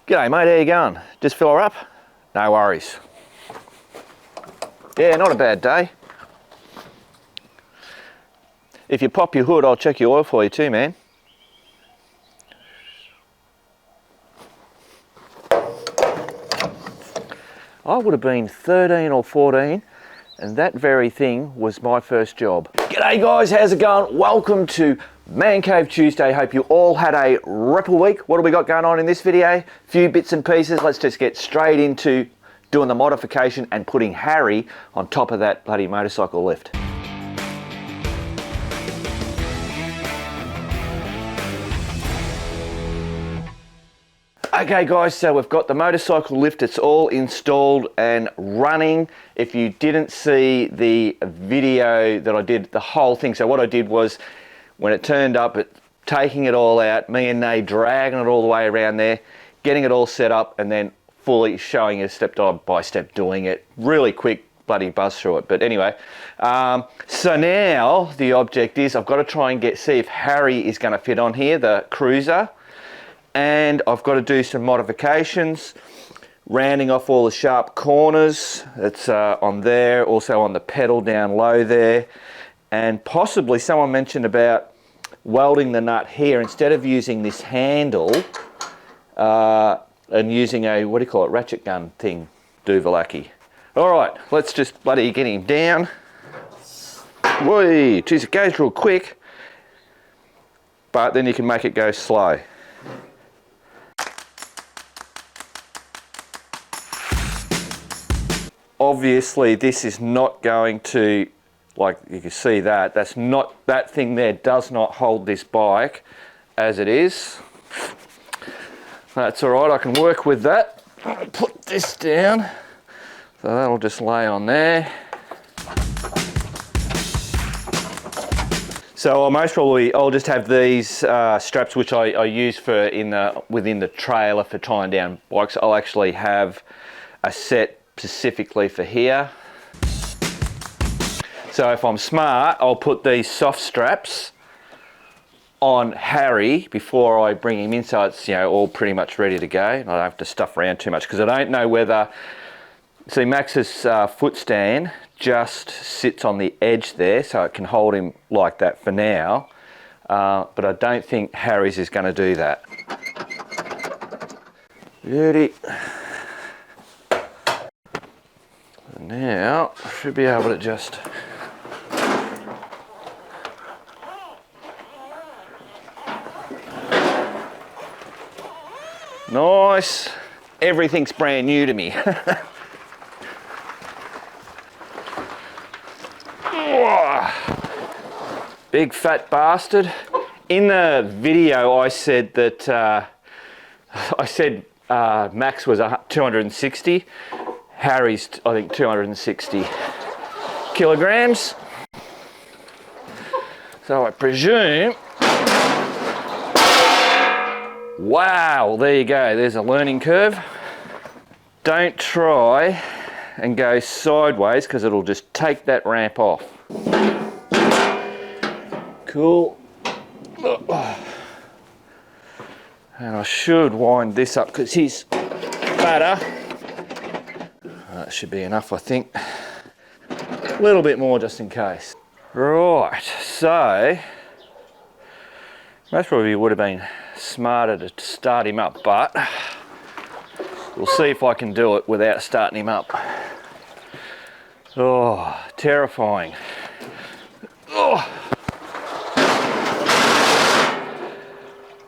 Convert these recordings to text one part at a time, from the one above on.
G'day mate, how you going? Just fill her up? No worries. Yeah, not a bad day. If you pop your hood, I'll check your oil for you too, man. I would have been 13 or 14 and that very thing was my first job. G'day guys, how's it going? Welcome to Man Cave Tuesday. Hope you all had a ripper week. What do we got going on in this video? Few bits and pieces. Let's just get straight into doing the modification and putting Harry on top of that bloody motorcycle lift. Okay guys, so we've got the motorcycle lift, it's all installed and running. If you didn't see the video that I did, the whole thing, so what I did was, when it turned up, taking it all out, me and Nay dragging it all the way around there, getting it all set up, and then fully showing you step by step doing it. Really quick bloody buzz through it, but anyway. So now the object is, I've got to try and see if Harry is going to fit on here, the cruiser. And I've got to do some modifications, rounding off all the sharp corners. It's on there, also on the pedal down low there. And possibly someone mentioned about welding the nut here instead of using this handle and using a, what do you call it, ratchet gun thing, Duvalaki. All right, let's just bloody get him down. Whee, geez, it goes real quick, but then you can make it go slow. Obviously this is not going to, like you can see that's not, that thing there does not hold this bike as it is. That's all right, I can work with that. I'll put this down, so that'll just lay on there. So I'll just have these straps which I use for within the trailer for tying down bikes. I'll actually have a set specifically for here. So if I'm smart, I'll put these soft straps on Harry before I bring him in, so it's, you know, all pretty much ready to go. I don't have to stuff around too much because I don't know whether, see, Max's foot stand just sits on the edge there, so it can hold him like that for now, but I don't think Harry's is going to do that. Beauty. Now, I should be able to just nice. Everything's brand new to me. Big fat bastard. In the video I said that Max was 260. Harry's, I think, 260 kilograms. So I presume, wow, there you go, there's a learning curve. Don't try and go sideways because it'll just take that ramp off. Cool. And I should wind this up because he's fatter. That should be enough, I think. A little bit more just in case. Right, so most probably would have been smarter to start him up, but we'll see if I can do it without starting him up. Oh, terrifying. Oh.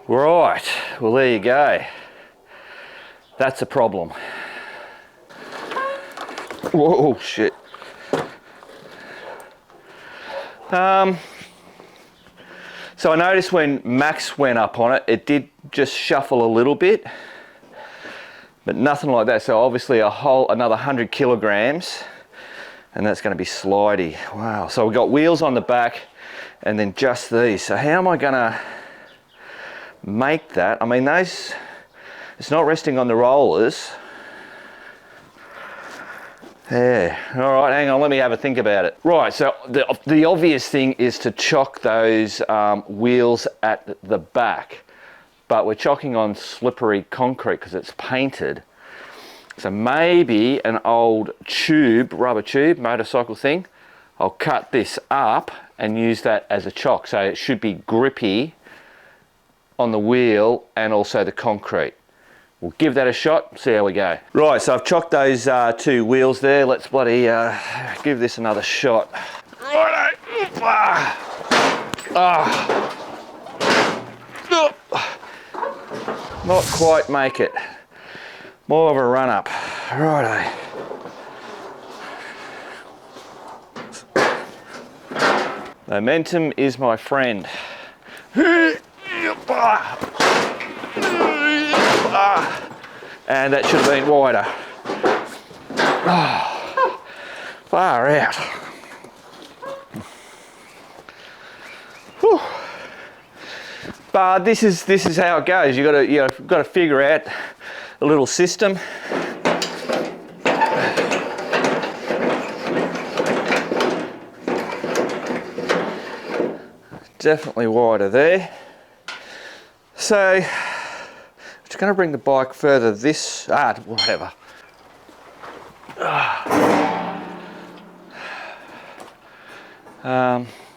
Right, well there you go. That's a problem. Whoa, shit. So I noticed when Max went up on it, it did just shuffle a little bit, but nothing like that. So obviously another 100 kilograms, and that's going to be slidey. Wow. So we've got wheels on the back, and then just these. So how am I going to make that? I mean, those, it's not resting on the rollers. Yeah, all right, hang on, let me have a think about it. Right, so the obvious thing is to chock those wheels at the back. but we're chocking on slippery concrete because it's painted. So maybe an old tube, rubber tube, motorcycle thing, I'll cut this up and use that as a chock. So it should be grippy on the wheel and also the concrete. We'll give that a shot, see how we go. Right, so I've chocked those two wheels there. Let's bloody give this another shot. Righto. Not quite make it. More of a run up. Righto. Momentum is my friend. And that should have been wider. Far out. Whew. But this is how it goes. You've got to figure out a little system. Definitely wider there. So just going to bring the bike further whatever.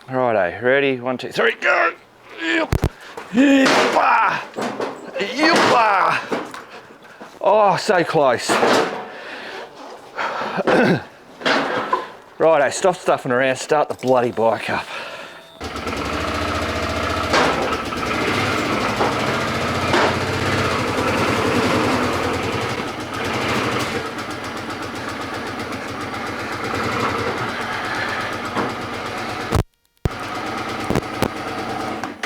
Righto, ready? 1, 2, 3, go! Oh, so close. Righto, stop stuffing around, start the bloody bike up.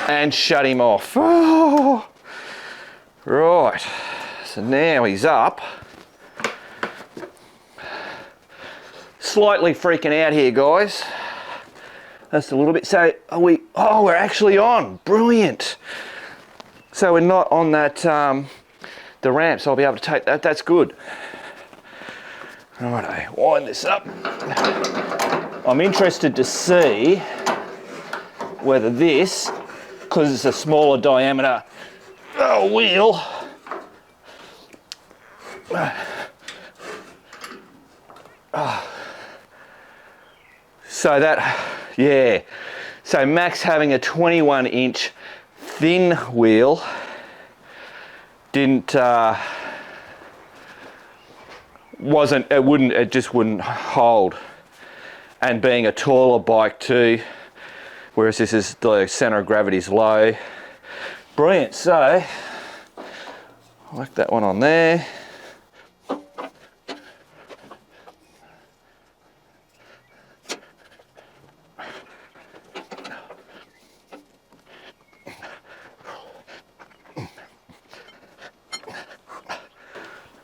And shut him off. Oh. Right, so now he's up. Slightly freaking out here, guys. Just a little bit. So we're actually on. Brilliant. So we're not on that the ramp, so I'll be able to take that. That's good. Righto, wind this up. I'm interested to see whether this, because it's a smaller diameter wheel, so that, yeah, so Max having a 21-inch thin wheel it just wouldn't hold, and being a taller bike too, whereas this is, the center of gravity is low. Brilliant. So I like that one on there.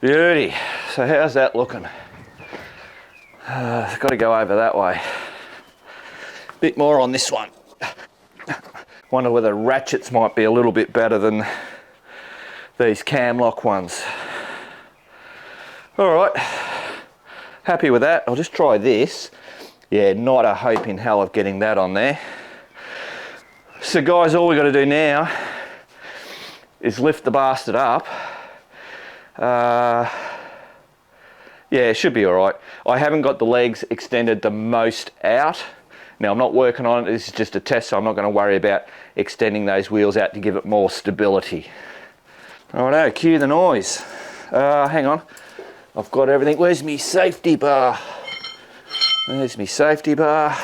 Beauty. So how's that looking? Got to go over that way. Bit more on this one. Wonder whether ratchets might be a little bit better than these cam lock ones. All right, happy with that. I'll just try this. Yeah, not a hope in hell of getting that on there. So guys, all we got to do now is lift the bastard up. Yeah, it should be all right. I haven't got the legs extended the most out. Now I'm not working on it, this is just a test, so I'm not going to worry about extending those wheels out to give it more stability. Righto, cue the noise. Hang on, I've got everything. Where's me safety bar? There's me safety bar.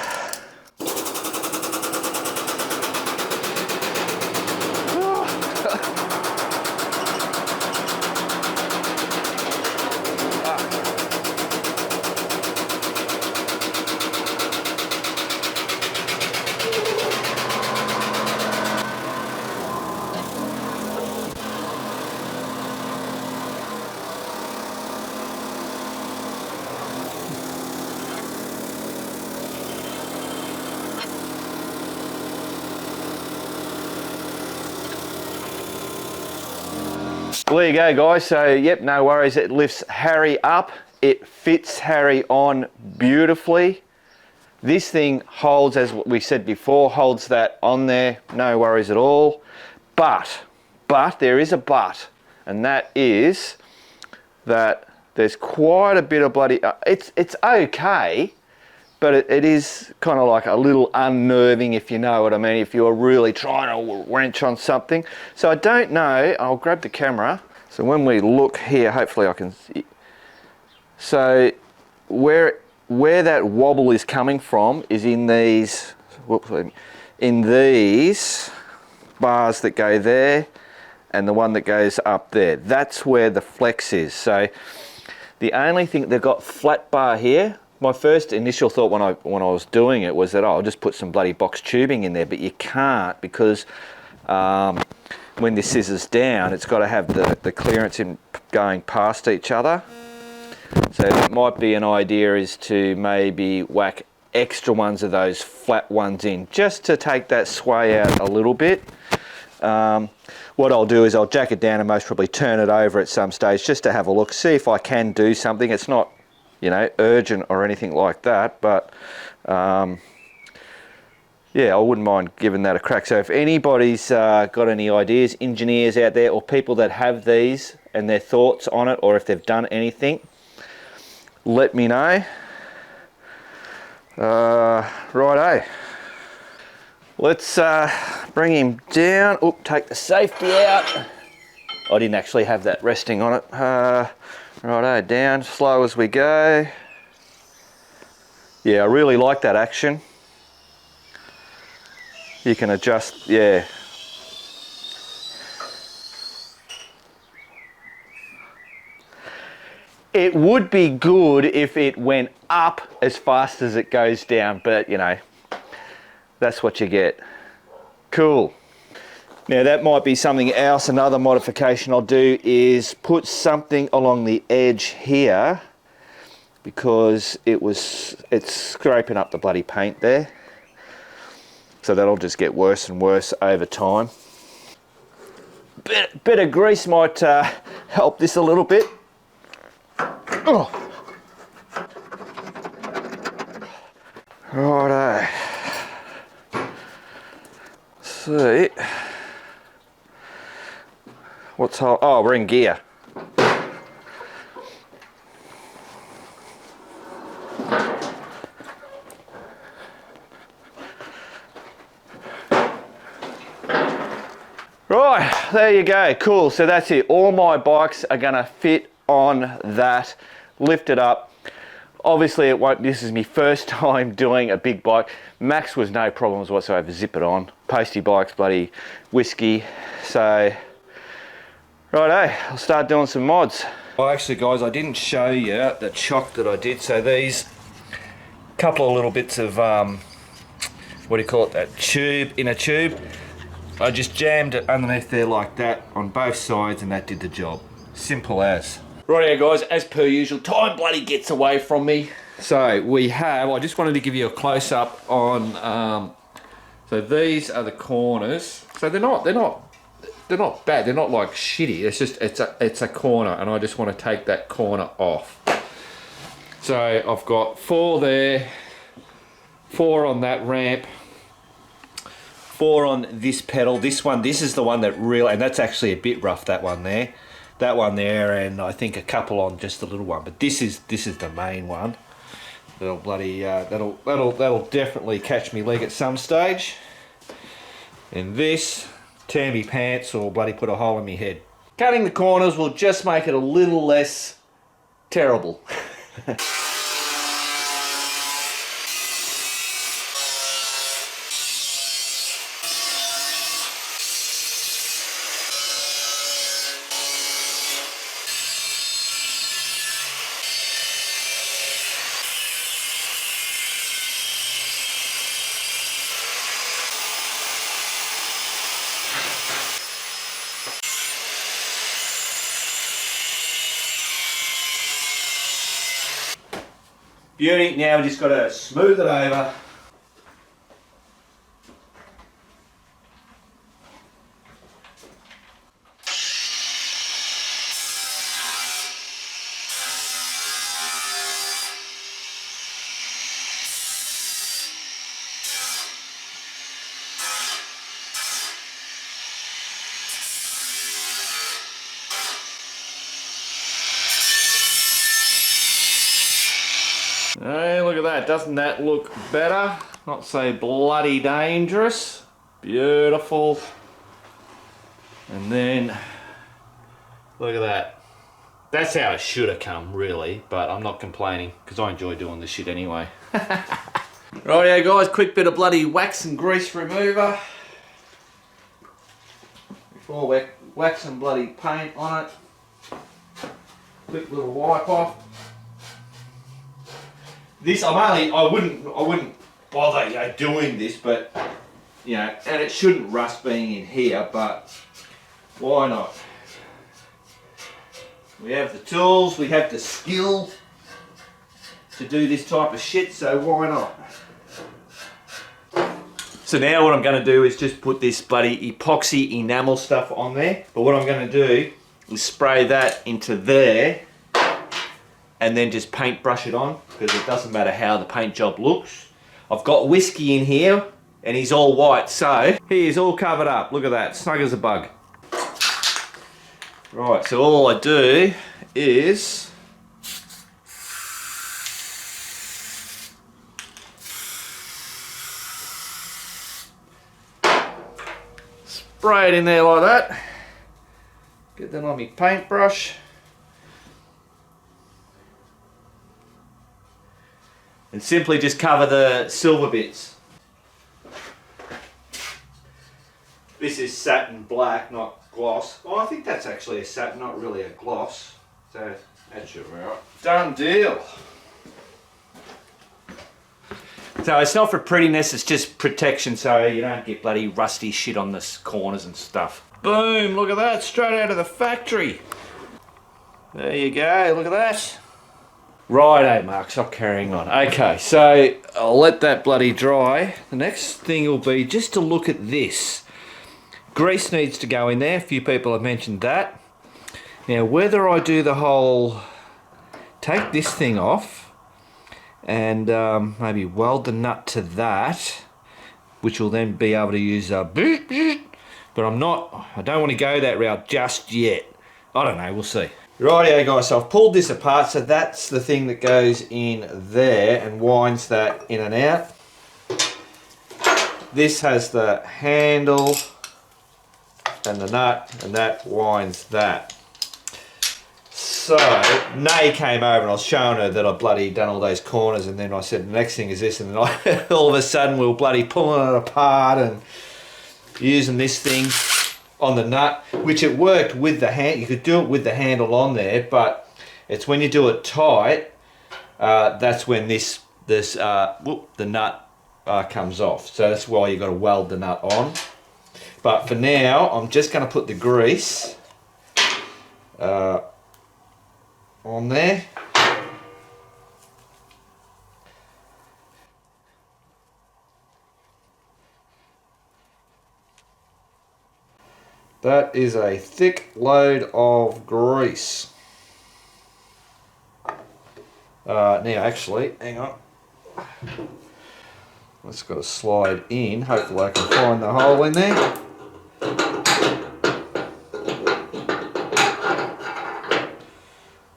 Well, there you go, guys. So, yep, no worries. It lifts Harry up. It fits Harry on beautifully. This thing holds, as we said before, holds that on there. No worries at all. But But there is a but, and that is that there's quite a bit of bloody, it's okay, but it is kind of like a little unnerving, if you know what I mean, if you're really trying to wrench on something. So I don't know, I'll grab the camera. So when we look here, hopefully I can see. So where that wobble is coming from is in these, in these bars that go there, and the one that goes up there. That's where the flex is. So the only thing, they've got flat bar here. My first initial thought when I was doing it was that, oh, I'll just put some bloody box tubing in there, but you can't, because when this scissors down, it's got to have the clearance in going past each other. So it might be an idea is to maybe whack extra ones of those flat ones in, just to take that sway out a little bit. What I'll do is I'll jack it down and most probably turn it over at some stage just to have a look, see if I can do something. It's not, you know, urgent or anything like that, but yeah, I wouldn't mind giving that a crack. So if anybody's got any ideas, engineers out there or people that have these and their thoughts on it, or if they've done anything, let me know. Righto. Let's bring him down. Oop, take the safety out. I didn't actually have that resting on it. Righto, down, slow as we go. Yeah, I really like that action. You can adjust, yeah. It would be good if it went up as fast as it goes down, but you know, that's what you get. Cool. Now that might be something else. Another modification I'll do is put something along the edge here, because it's scraping up the bloody paint there. So that'll just get worse and worse over time. Bit of grease might help this a little bit. Oh. Righto. See. What's whole? Oh, we're in gear. Right, there you go, cool. So that's it. All my bikes are gonna fit on that. Lift it up. Obviously it won't, this is my first time doing a big bike. Max was no problems whatsoever, zip it on. Pasty bikes, bloody whiskey. So, righto, I'll start doing some mods. Well actually guys, I didn't show you the chock that I did. So these couple of little bits of, what do you call it, that tube, inner tube. I just jammed it underneath there like that on both sides, and that did the job. Simple as. Rightio guys, as per usual, time bloody gets away from me. So we have, I just wanted to give you a close up on, so these are the corners. So they're not bad, they're not like shitty, it's just, it's a corner, and I just want to take that corner off. So I've got 4 there, 4 on that ramp, 4 on this pedal. This one, this is the one that really, and that's actually a bit rough, that one there. That one there, and I think a couple on just the little one. But this is the main one. That'll bloody that'll definitely catch me leg at some stage. And this, tear me pants or bloody put a hole in me head. Cutting the corners will just make it a little less terrible. Beauty, now we just got to smooth it over. doesn't that look better? Not so bloody dangerous. Beautiful. And then, look at that. That's how it should have come, really, but I'm not complaining, because I enjoy doing this shit anyway. Rightio guys, quick bit of bloody wax and grease remover. Before we're waxing bloody paint on it. Quick little wipe off. This, I wouldn't bother doing this, but, and it shouldn't rust being in here, but why not? We have the tools, we have the skill to do this type of shit, so why not? So now what I'm going to do is just put this bloody epoxy enamel stuff on there. But what I'm going to do is spray that into there and then just paintbrush it on, because it doesn't matter how the paint job looks. I've got whiskey in here and he's all white, so he's all covered up. Look at that, snug as a bug. Right, so all I do is spray it in there like that. Get that on my paintbrush. And simply just cover the silver bits. This is satin black, not gloss. Well, I think that's actually a satin, not really a gloss. So that should be alright. Done deal. So it's not for prettiness, it's just protection so you don't get bloody rusty shit on the corners and stuff. Boom, look at that, straight out of the factory. There you go, look at that. Righto, Mark, stop carrying on. Okay, so I'll let that bloody dry. The next thing will be just to look at this. Grease needs to go in there, a few people have mentioned that. Now whether I do the whole, take this thing off, and maybe weld the nut to that, which will then be able to use a boot, but I don't want to go that route just yet. I don't know, we'll see. Rightio guys, so I've pulled this apart, so that's the thing that goes in there and winds that in and out. This has the handle and the nut, and that winds that. So, Nay came over and I was showing her that I bloody done all those corners, and then I said the next thing is this, and then all of a sudden we were bloody pulling it apart and using this thing on the nut, which it worked with the hand. You could do it with the handle on there, but it's when you do it tight, that's when the nut comes off. So that's why you got to weld the nut on. But for now, I'm just going to put the grease on there. That is a thick load of grease. Now actually, hang on. Let's got to slide in. Hopefully I can find the hole in there.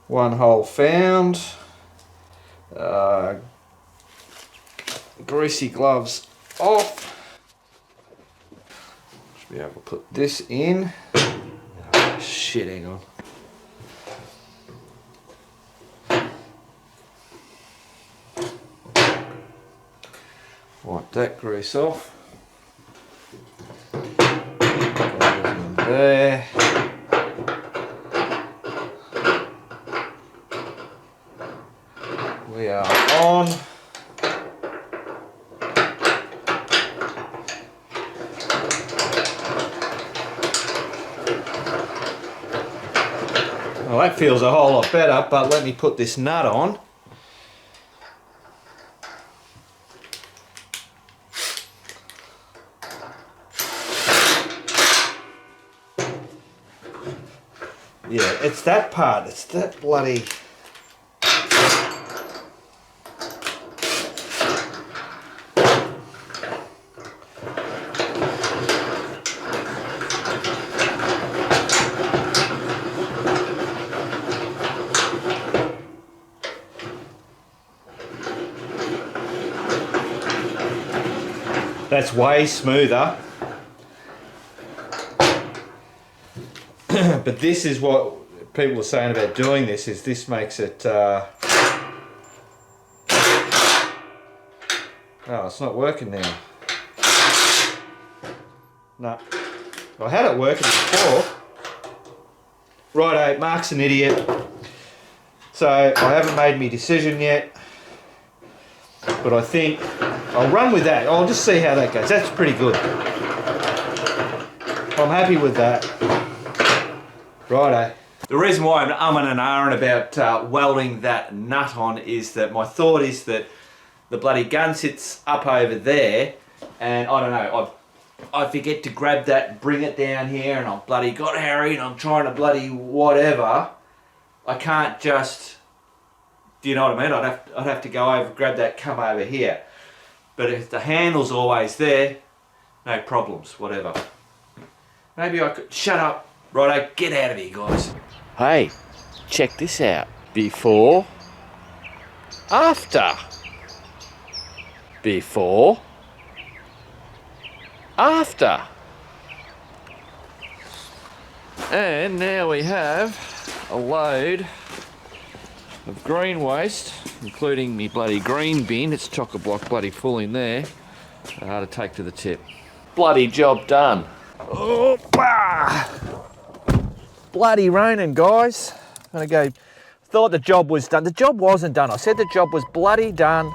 One hole found. Greasy gloves off. Should be able to put this in. Oh, shit, hang on. Wipe that grease off. Goes in there. We are on. Well, that feels a whole lot better, but let me put this nut on. Yeah, it's that part, it's that bloody... That's way smoother. But this is what people are saying about doing this, is this makes it... Oh, it's not working now. No. I had it working before. Righto, Mark's an idiot. So I haven't made my decision yet. But I think I'll run with that. I'll just see how that goes. That's pretty good. I'm happy with that. Righto. The reason why I'm umming and ahhing about welding that nut on is that my thought is that the bloody gun sits up over there, and I don't know, I forget to grab that, bring it down here, and I'm bloody got Harry, and I'm trying to bloody whatever. I can't just, do you know what I mean? I'd have to go over, grab that, come over here. But if the handle's always there, no problems, whatever. Maybe I could, shut up, righto, get out of here, guys. Hey, check this out. Before, after. Before, after. And now we have a load of green waste, including me bloody green bin. It's chock-a-block bloody full in there. To take to the tip. Bloody job done. Oh, bloody raining, guys. I'm gonna go. Thought the job was done. The job wasn't done. I said the job was bloody done,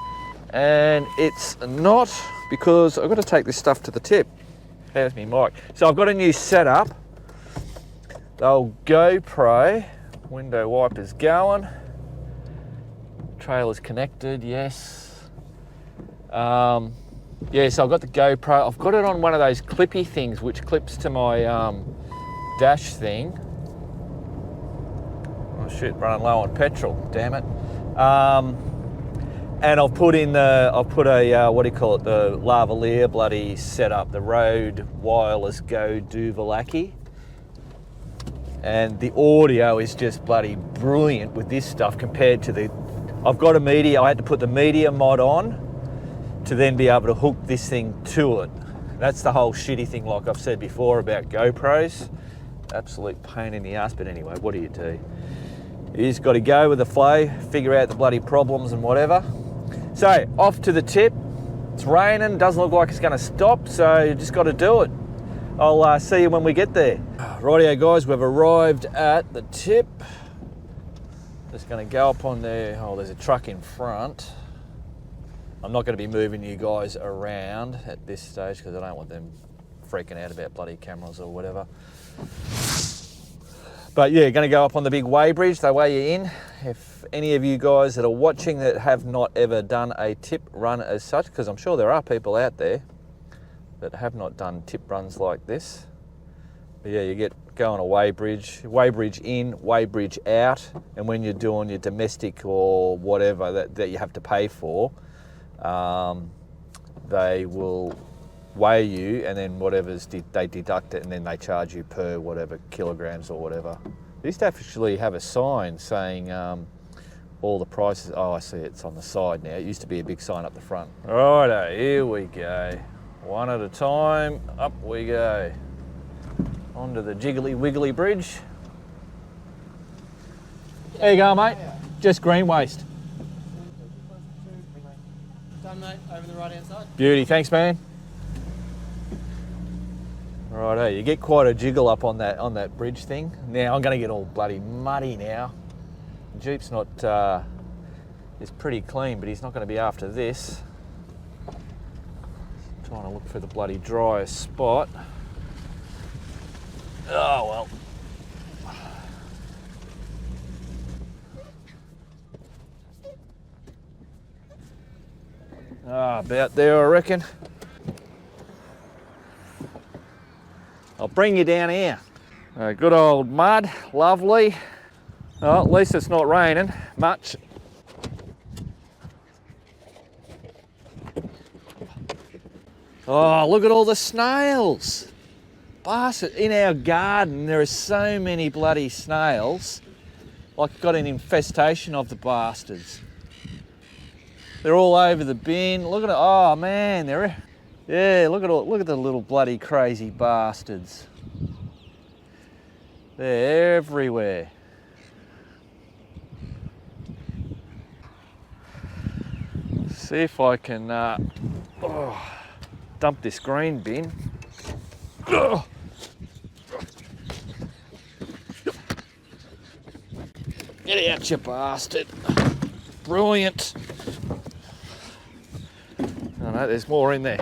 and it's not, because I've got to take this stuff to the tip. How's me mic? So I've got a new setup. The old GoPro. Window wipers going. Trailer's connected. Yes. Yeah, so I've got the GoPro. I've got it on one of those clippy things which clips to my dash thing. Oh shit, running low on petrol, damn it. And I've put in the, what do you call it, the lavalier bloody setup, the Rode Wireless Go Duvalaki. And the audio is just bloody brilliant with this stuff compared to the, I've got a media, I had to put the media mod on to then be able to hook this thing to it. That's the whole shitty thing, like I've said before about GoPros. Absolute pain in the ass, but anyway, what do? You just got to go with the flow, figure out the bloody problems and whatever. So, off to the tip. It's raining, doesn't look like it's going to stop, so you just got to do it. I'll see you when we get there. Rightio guys, we've arrived at the tip. Just going to go up on there. Oh, there's a truck in front. I'm not going to be moving you guys around at this stage because I don't want them freaking out about bloody cameras or whatever. But yeah, going to go up on the big weighbridge, they weigh you in. If any of you guys that are watching that have not ever done a tip run as such, because I'm sure there are people out there that have not done tip runs like this. But yeah, you go on a weighbridge in, weighbridge out, and when you're doing your domestic or whatever that you have to pay for, they will weigh you, and then they deduct it, and then they charge you per whatever kilograms or whatever. They used to actually have a sign saying all the prices. Oh, I see, it's on the side now. It used to be a big sign up the front. Righto, here we go. One at a time, up we go. Onto the jiggly wiggly bridge. There you go, mate. Just green waste. Done, mate, over the right hand side. Beauty, thanks, man. Righto, you get quite a jiggle up on that bridge thing. Now I'm going to get all bloody muddy now. The Jeep's not, is pretty clean, but he's not going to be after this. Trying to look for the bloody driest spot. Oh well. About there, I reckon. I'll bring you down here. Good old mud, lovely. Oh, at least it's not raining much. Oh, look at all the snails. Bastard, in our garden there are so many bloody snails. Like, got an infestation of the bastards. They're all over the bin. Look at it. Oh man, Yeah, look at the little bloody crazy bastards. They're everywhere. See if I can dump this green bin. Get out, you bastard. Brilliant. Oh no, there's more in there.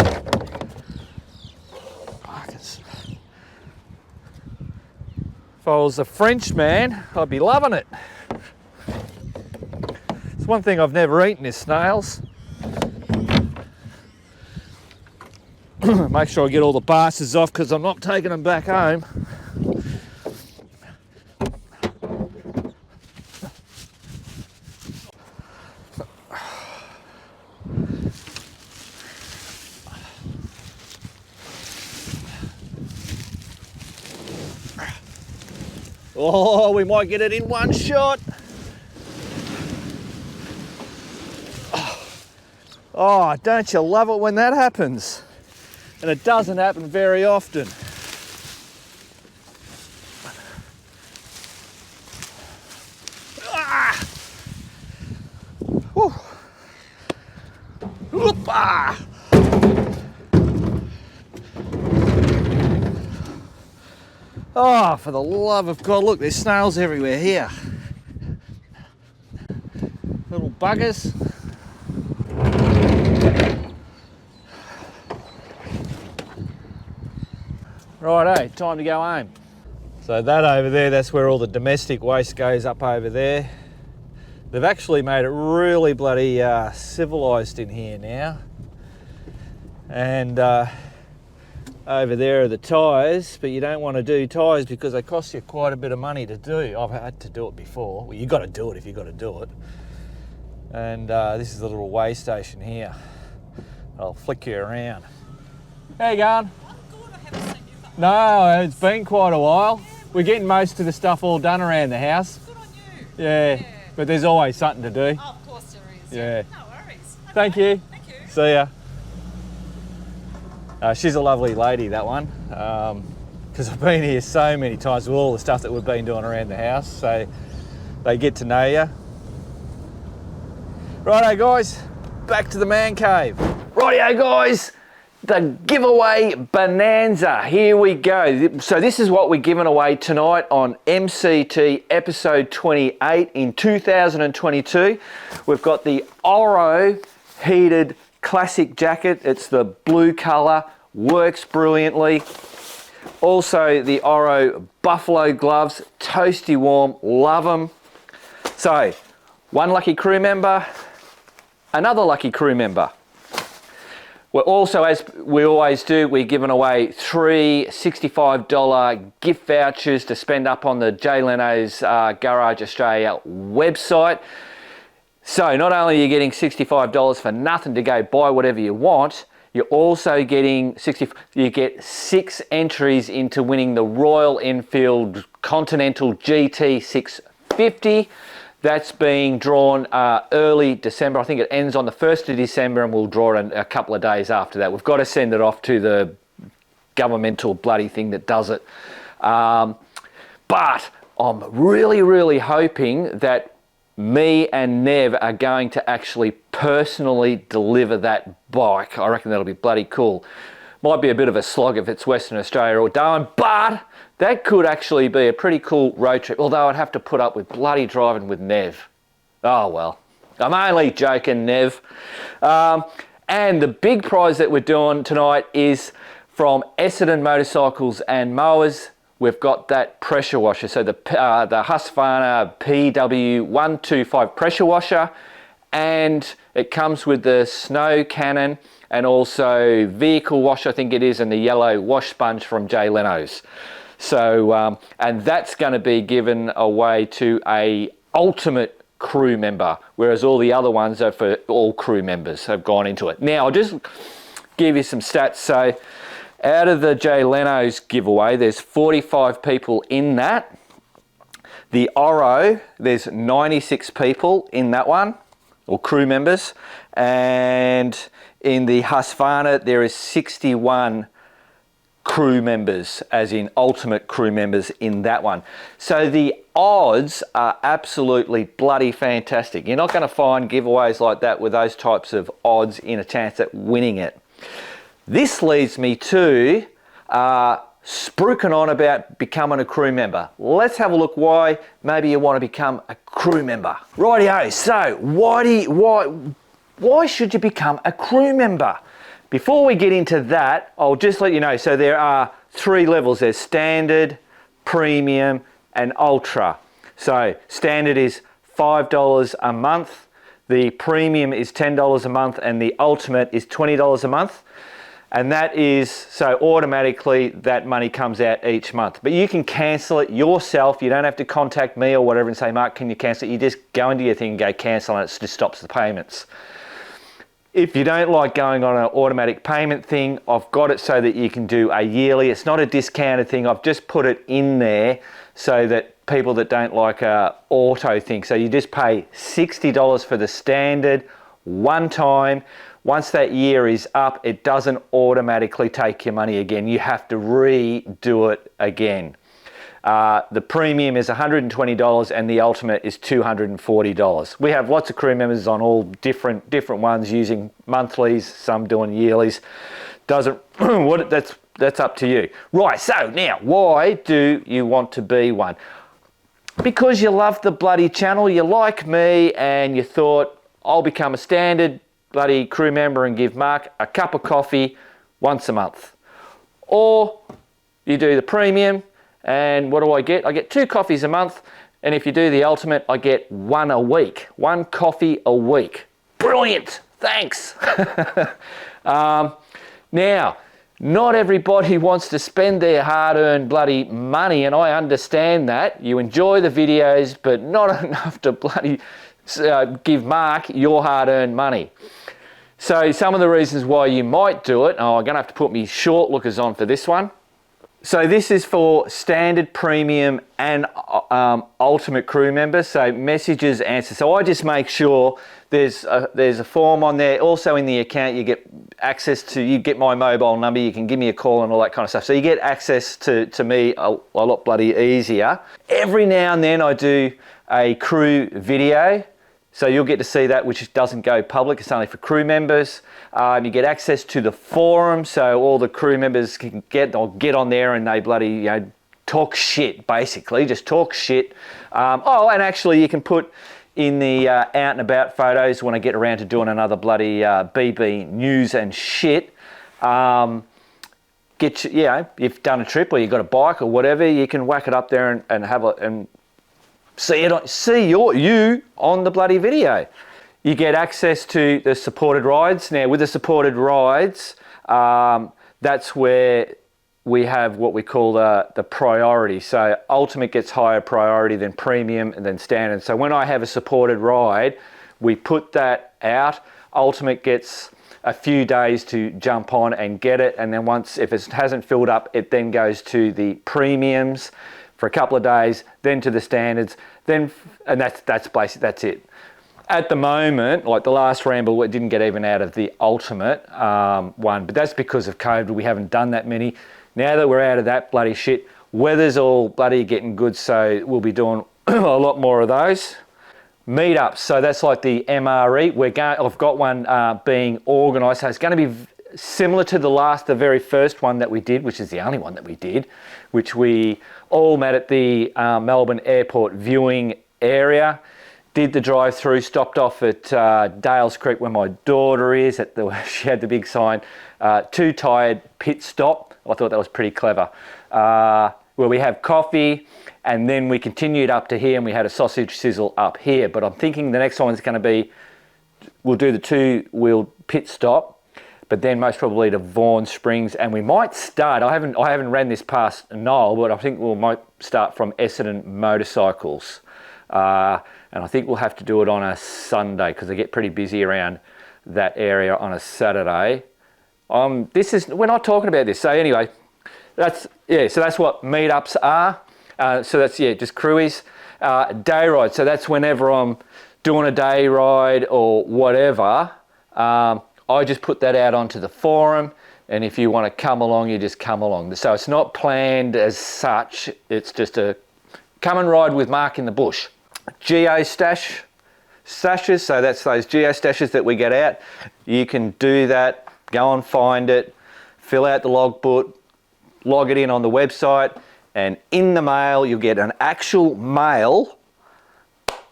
If I was a French man, I'd be loving it. It's one thing I've never eaten is snails. Make sure I get all the bastards off because I'm not taking them back home. Oh, we might get it in one shot. Oh, don't you love it when that happens? And it doesn't happen very often. Ah! Whew. Whoop-ah! Oh, for the love of God, look, there's snails everywhere here. Little buggers. Righto, time to go home. So that over there, that's where all the domestic waste goes, up over there. They've actually made it really bloody civilised in here now. And over there are the tyres, but you don't want to do tyres because they cost you quite a bit of money to do. I've had to do it before. Well, you've got to do it if you've got to do it. And this is the little weigh station here. I'll flick you around. How you going? No, it's been quite a while. We're getting most of the stuff all done around the house. Good on you. Yeah, but there's always something to do. Oh, of course there is. Yeah. No worries. Okay. Thank you. Thank you. See ya. She's a lovely lady, that one, because I've been here so many times with all the stuff that we've been doing around the house, so they get to know you. Righto guys, back to the man cave. Rightio guys, the giveaway bonanza, here we go. So this is what we're giving away tonight on MCT episode 28 in 2022. We've got the Oro heated classic jacket. It's the blue colour, works brilliantly. Also the Oro buffalo gloves, toasty warm, love them. So one lucky crew member, another lucky crew member. We're also, as we always do, we're giving away 3 $65 gift vouchers to spend up on the Jay Leno's Garage Australia website. So not only are you getting $65 for nothing to go buy whatever you want, you're also getting you get 6 entries into winning the Royal Enfield Continental GT 650. That's being drawn early December. I think it ends on the 1st of December and we'll draw it a couple of days after that. We've got to send it off to the governmental bloody thing that does it. But I'm really hoping that me and Nev are going to actually personally deliver that bike. I reckon that'll be bloody cool. Might be a bit of a slog if it's Western Australia or Darwin, but that could actually be a pretty cool road trip, although I'd have to put up with bloody driving with Nev. Oh well, I'm only joking, Nev. And the big prize that we're doing tonight is from Essendon Motorcycles and Mowers. We've got that pressure washer, so the Husqvarna PW125 pressure washer, and it comes with the snow cannon and also vehicle wash, I think it is, and the yellow wash sponge from Jay Leno's. So, and that's going to be given away to a ultimate crew member, whereas all the other ones are for all crew members have gone into it. Now, I'll just give you some stats. So, out of the Jay Leno's giveaway, there's 45 people in that. The Oro, there's 96 people in that one. or crew members, and in the Husqvarna there is 61 crew members, as in ultimate crew members in that one. So the odds are absolutely bloody fantastic. You're not going to find giveaways like that with those types of odds in a chance at winning it. This leads me to spruiking on about becoming a crew member. Let's have a look why maybe you want to become a crew member. Rightio, so why should you become a crew member? Before we get into that, I'll just let you know, so there are 3 levels. There's standard, premium, and ultra. So standard is $5 a month, the premium is $10 a month, and the ultimate is $20 a month. And that is, so automatically that money comes out each month. But you can cancel it yourself. You don't have to contact me or whatever and say, Mark, can you cancel it? You just go into your thing and go cancel, and it just stops the payments. If you don't like going on an automatic payment thing, I've got it so that you can do a yearly. It's not a discounted thing. I've just put it in there so that people that don't like a auto thing. So you just pay $60 for the standard one time. Once that year is up, it doesn't automatically take your money again. You have to redo it again. The premium is $120 and the ultimate is $240. We have lots of crew members on all different ones using monthlies, some doing yearlies. That's up to you. Right, so now why do you want to be one? Because you love the bloody channel, you like me, and you thought I'll become a standard bloody crew member and give Mark a cup of coffee once a month. Or you do the premium, and what do I get? I get 2 coffees a month, and if you do the ultimate, I get 1 a week. 1 coffee a week. Brilliant, thanks. Now, not everybody wants to spend their hard-earned bloody money, and I understand that. You enjoy the videos, but not enough to bloody give Mark your hard-earned money. So some of the reasons why you might do it, I'm going to have to put me short lookers on for this one. So this is for standard, premium, and ultimate crew members. So messages, answers. So I just make sure there's a form on there. Also in the account, you get access to, you get my mobile number. You can give me a call and all that kind of stuff. So you get access to me a lot bloody easier. Every now and then I do a crew video. So you'll get to see that, which doesn't go public. It's only for crew members. You get access to the forum, so all the crew members can get on there and they bloody talk shit, basically. Just talk shit. And actually you can put in the out and about photos when I get around to doing another bloody BB news and shit. You've done a trip or you've got a bike or whatever, you can whack it up there and have and see you on the bloody video. You get access to the supported rides. Now with the supported rides, that's where we have what we call the priority. So ultimate gets higher priority than premium and then standard. So when I have a supported ride, we put that out. Ultimate gets a few days to jump on and get it. And then once, if it hasn't filled up, it then goes to the premiums for a couple of days, then to the standards, and that's basically, that's it. At the moment, like the last ramble, it didn't get even out of the ultimate one, but that's because of COVID. We haven't done that many. Now that we're out of that bloody shit, weather's all bloody getting good, so we'll be doing a lot more of those. Meetups, so that's like the MRE. I've got one being organised, so it's going to be similar to the very first one that we did, which is the only one that we did, which we all met at the Melbourne Airport viewing area, did the drive-through, stopped off at Dales Creek where my daughter is, she had the big sign, 2 tired pit stop. I thought that was pretty clever. Where we have coffee, and then we continued up to here and we had a sausage sizzle up here. But I'm thinking the next one's going to be, we'll do the 2-wheel pit stop, but then most probably to Vaughan Springs, and we might start, I haven't ran this past Noel, but I think we might start from Essendon Motorcycles. And I think we'll have to do it on a Sunday because they get pretty busy around that area on a Saturday. We're not talking about this. So anyway, so that's what meetups are. So that's, just crewies. Day ride, so that's whenever I'm doing a day ride or whatever, I just put that out onto the forum, and if you want to come along, you just come along. So it's not planned as such, it's just a come and ride with Mark in the bush. Geostashes, so that's those geostashes that we get out. You can do that, go and find it, fill out the logbook, log it in on the website, and in the mail you'll get an actual mail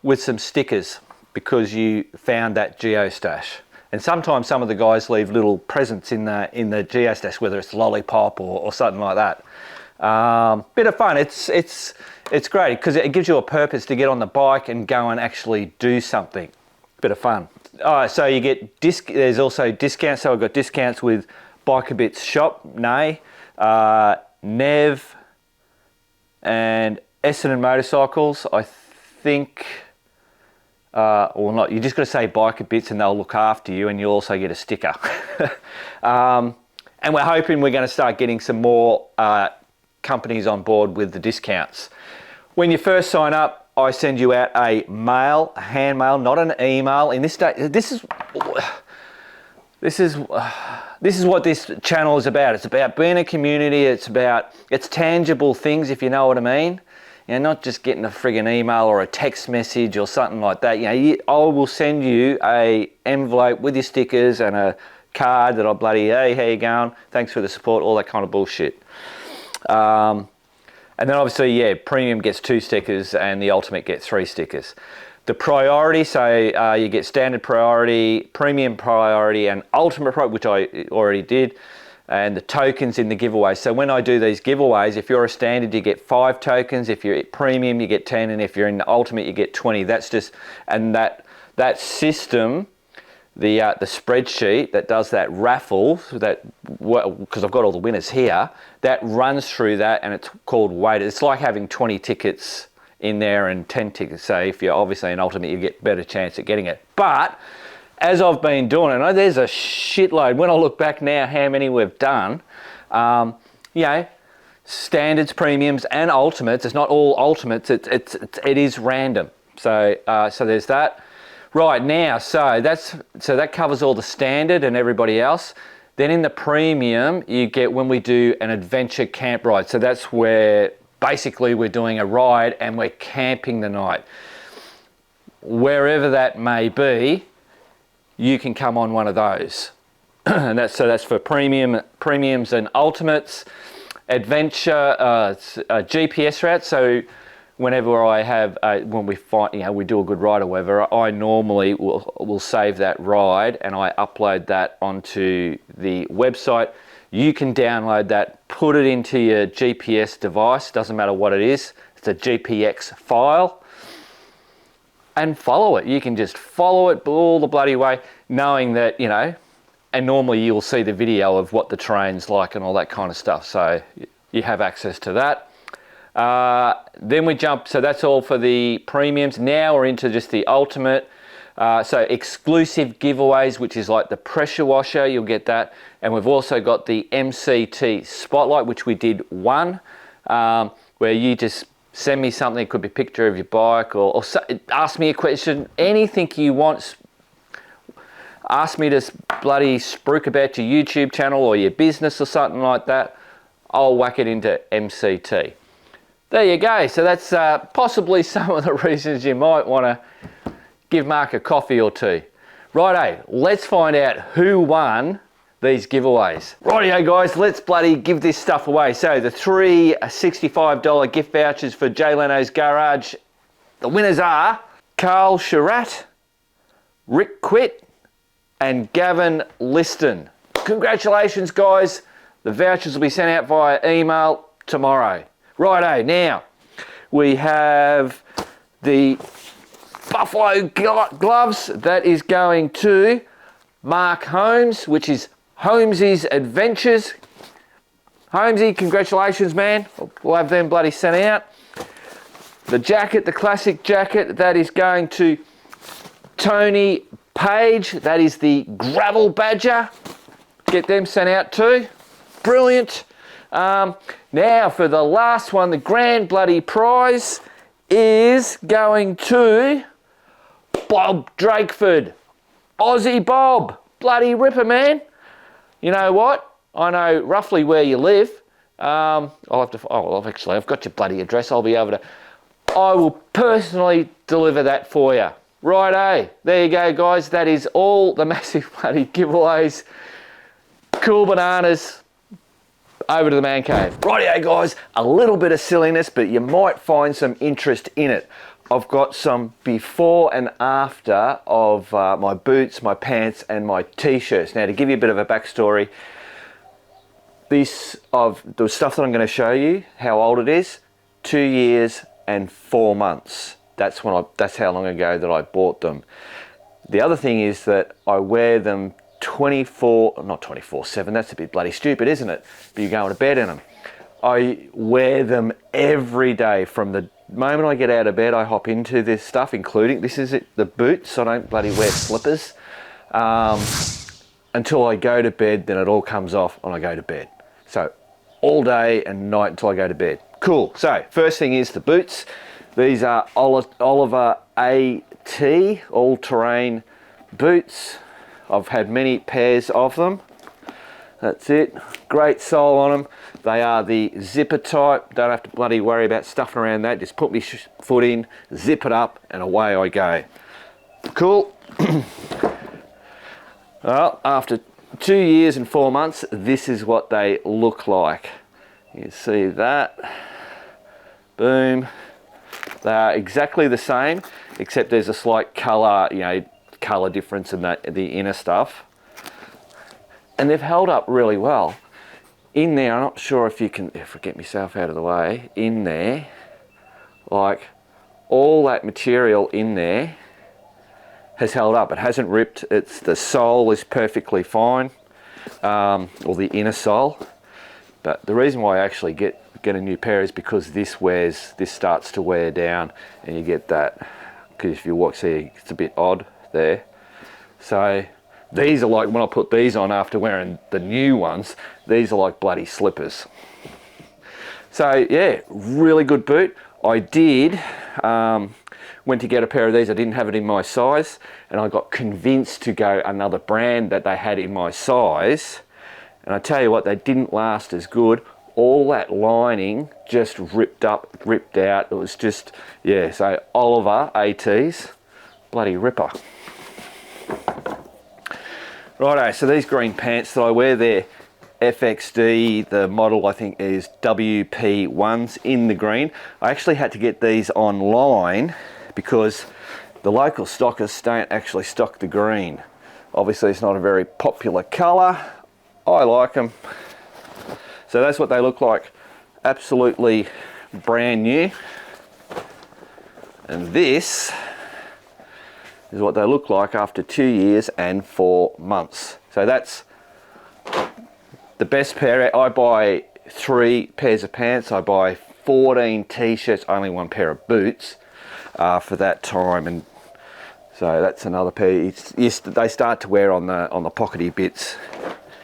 with some stickers because you found that geostash. And sometimes some of the guys leave little presents in the geostash, whether it's lollipop or something like that. Bit of fun. It's great because it gives you a purpose to get on the bike and go and actually do something. Bit of fun. So you get there's also discounts. So I've got discounts with Biker Bits Shop, Nev, and Essendon Motorcycles. I think, or not. You just got to say Biker Bits, and they'll look after you, and you'll also get a sticker. And we're hoping we're going to start getting some more companies on board with the discounts. When you first sign up, I send you out a mail, a hand mail, not an email. In this day, this is what this channel is about. It's about being a community. It's tangible things, if you know what I mean. You know, not just getting a friggin' email or a text message or something like that. You know, I will send you a envelope with your stickers and a card that I'll bloody, hey, how you going? Thanks for the support, all that kind of bullshit. And then obviously, yeah, Premium gets 2 stickers and the Ultimate gets 3 stickers. The priority, so you get Standard Priority, Premium Priority, and Ultimate Priority, which I already did, and the tokens in the giveaway. So when I do these giveaways, if you're a Standard, you get 5 tokens. If you're at Premium, you get 10, and if you're in the Ultimate, you get 20. That's just, and that system, the spreadsheet that does that raffle, because I've got all the winners here, that runs through that, and it's called weighted. It's like having 20 tickets in there and 10 tickets. So if you're obviously an Ultimate, you get better chance at getting it. But as I've been doing, and there's a shitload. When I look back now, how many we've done, you know, Standards, Premiums, and Ultimates. It's not all Ultimates. It is random. So there's that. Right now, so that covers all the Standard and everybody else. Then in the Premium, you get when we do an adventure camp ride. So that's where basically we're doing a ride and we're camping the night. Wherever that may be, you can come on one of those. And that's for premiums and ultimates. Adventure, GPS route. So whenever I have, when we find, we do a good ride or whatever, I normally will save that ride and I upload that onto the website. You can download that, put it into your GPS device, doesn't matter what it is, it's a GPX file, and follow it. You can just follow it all the bloody way, knowing that, and normally you'll see the video of what the terrain's like and all that kind of stuff, so you have access to that. Then we jump, so that's all for the premiums. Now we're into just the ultimate. So exclusive giveaways, which is like the pressure washer, you'll get that. And we've also got the MCT spotlight, which we did one, where you just send me something. It could be a picture of your bike or ask me a question, anything you want. Ask me to bloody spruik about your YouTube channel or your business or something like that. I'll whack it into MCT. There you go. So that's possibly some of the reasons you might want to give Mark a coffee or two. Righto, let's find out who won these giveaways. Rightio guys, let's bloody give this stuff away. So the 3 $65 gift vouchers for Jay Leno's Garage. The winners are Carl Sherratt, Rick Quitt, and Gavin Liston. Congratulations guys. The vouchers will be sent out via email tomorrow. Righto, now we have the Buffalo gloves. That is going to Mark Holmes, which is Holmesy's Adventures. Holmesy, congratulations, man. We'll have them bloody sent out. The jacket, the classic jacket, that is going to Tony Page. That is the Gravel Badger. Get them sent out too. Brilliant. Now for the last one, the grand bloody prize is going to Bob Drakeford, Aussie Bob, bloody ripper, man. You know what? I know roughly where you live. I'll have to. Oh, well, actually, I've got your bloody address. I'll be able to. I will personally deliver that for you. Righto. There you go, guys. That is all the massive bloody giveaways. Cool bananas. Over to the man cave. Rightio, guys. A little bit of silliness, but you might find some interest in it. I've got some before and after of my boots, my pants, and my t-shirts. Now, to give you a bit of a backstory, the stuff that I'm going to show you, how old it is, 2 years and 4 months. That's how long ago that I bought them. The other thing is that I wear them not 24/7, that's a bit bloody stupid, isn't it? But you're going to bed in them. I wear them every day. From the moment I get out of bed, I hop into this stuff, including, this is it, the boots. I don't bloody wear slippers until I go to bed, then it all comes off and I go to bed. So all day and night until I go to bed. Cool. So first thing is the boots. These are Oliver AT all-terrain boots. I've had many pairs of them. That's it. Great sole on them. They are the zipper type. Don't have to bloody worry about stuffing around that. Just put my foot in, zip it up, and away I go. Cool. Well, after 2 years and 4 months, this is what they look like. You see that? Boom. They are exactly the same, except there's a slight colour, colour difference in the inner stuff. And they've held up really well. In there, I'm not sure if I get myself out of the way, in there, like all that material in there has held up. It hasn't ripped. The sole is perfectly fine, or the inner sole. But the reason why I actually get a new pair is because this starts to wear down, and you get that, because if you walk, see, it's a bit odd there. So these are like, when I put these on after wearing the new ones, these are like bloody slippers. So yeah, really good boot. I did, went to get a pair of these, I didn't have it in my size, and I got convinced to go another brand that they had in my size, and I tell you what, they didn't last as good. All that lining just ripped out. It was just, yeah, so Oliver ATs, bloody ripper. Righto, so these green pants that I wear, they're FXD, the model I think is WP1s in the green. I actually had to get these online because the local stockists don't actually stock the green. Obviously it's not a very popular colour. I like them. So that's what they look like, absolutely brand new. And this is what they look like after 2 years and 4 months. So that's the best pair. I buy 3 pairs of pants, I buy 14 t-shirts, only 1 pair of boots for that time, and so that's another pair. They start to wear on the pockety bits.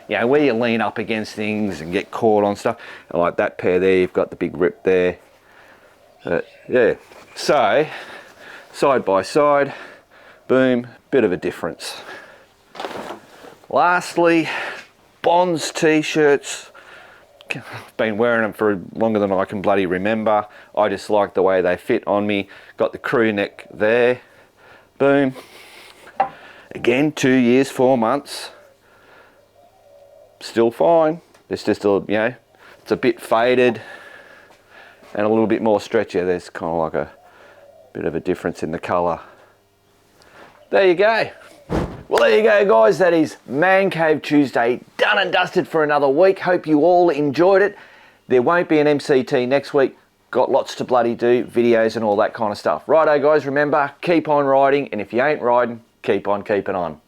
Where you lean up against things and get caught on stuff. And like that pair there, you've got the big rip there. Yeah, so side by side, boom, bit of a difference. Lastly, Bonds t-shirts. I've been wearing them for longer than I can bloody remember. I just like the way they fit on me. Got the crew neck there, boom. Again, 2 years, 4 months. Still fine. It's just it's a bit faded and a little bit more stretchier. There's kind of like a bit of a difference in the colour. There you go. Well, there you go, guys. That is Man Cave Tuesday done and dusted for another week. Hope you all enjoyed it. There won't be an MCT next week. Got lots to bloody do, videos and all that kind of stuff. Righto, guys, remember, keep on riding, and if you ain't riding, keep on keeping on.